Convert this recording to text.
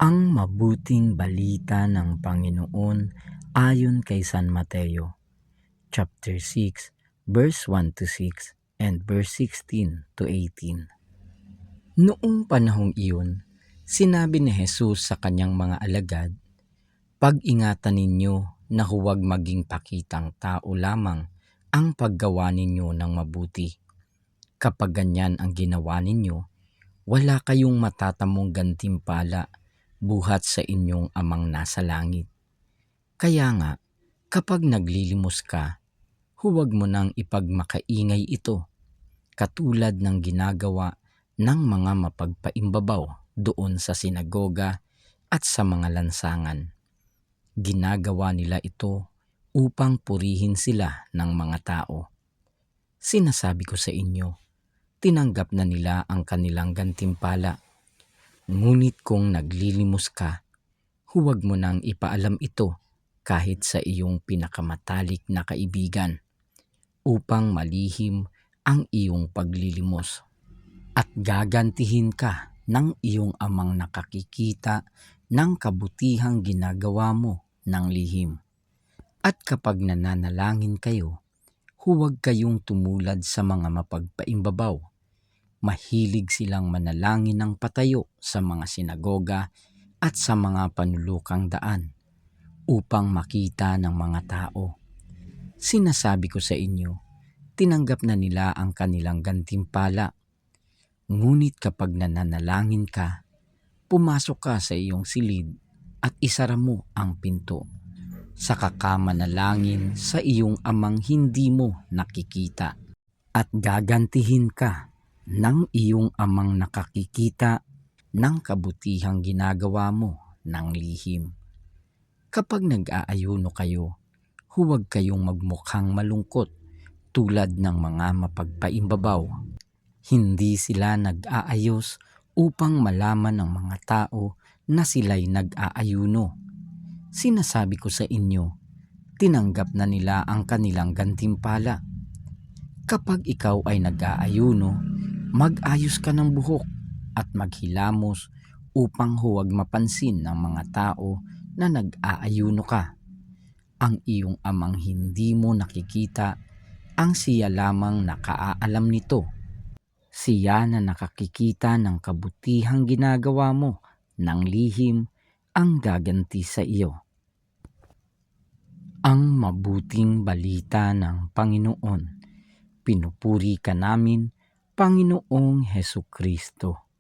Ang mabuting balita ng Panginoon ayon kay San Mateo, chapter 6, verse 1 to 6 and verse 16 to 18. Noong panahong iyon, sinabi ni Jesus sa kanyang mga alagad, "Pag-ingatan ninyo na huwag maging pakitang tao lamang ang paggawa ninyo ng mabuti. Kapag ganyan ang ginawa ninyo, wala kayong matatamong gantimpala buhat sa inyong amang nasa langit. Kaya nga, kapag naglilimos ka, huwag mo nang ipagmakaingay ito, katulad ng ginagawa ng mga mapagpaimbabaw doon sa sinagoga at sa mga lansangan. Ginagawa nila ito upang purihin sila ng mga tao. Sinasabi ko sa inyo, tinanggap na nila ang kanilang gantimpala. Ngunit kung naglilimos ka, huwag mo nang ipaalam ito kahit sa iyong pinakamatalik na kaibigan, upang malihim ang iyong paglilimos. At gagantihin ka ng iyong amang nakakikita ng kabutihang ginagawa mo ng lihim. At kapag nananalangin kayo, huwag kayong tumulad sa mga mapagpaimbabaw. Mahilig silang manalangin ng patayo sa mga sinagoga at sa mga panulukang daan upang makita ng mga tao. Sinasabi ko sa inyo, tinanggap na nila ang kanilang gantimpala. Ngunit kapag nananalangin ka, pumasok ka sa iyong silid at isara mo ang pinto. Saka ka manalangin sa iyong amang hindi mo nakikita, at gagantihin ka ng iyong amang nakakikita ng kabutihang ginagawa mo ng lihim. Kapag nag-aayuno kayo, huwag kayong magmukhang malungkot tulad ng mga mapagpaimbabaw. Hindi sila nag-aayos upang malaman ng mga tao na sila'y nag-aayuno. Sinasabi ko sa inyo, tinanggap na nila ang kanilang gantimpala. Kapag ikaw ay nag-aayuno, mag-ayos ka ng buhok at maghilamos upang huwag mapansin ng mga tao na nag-aayuno ka. Ang iyong amang hindi mo nakikita, ang siya lamang nakaalam nito. Siya na nakakikita ng kabutihang ginagawa mo ng lihim ang gaganti sa iyo. Ang mabuting balita ng Panginoon. Pinupuri ka namin, Panginoong Hesukristo.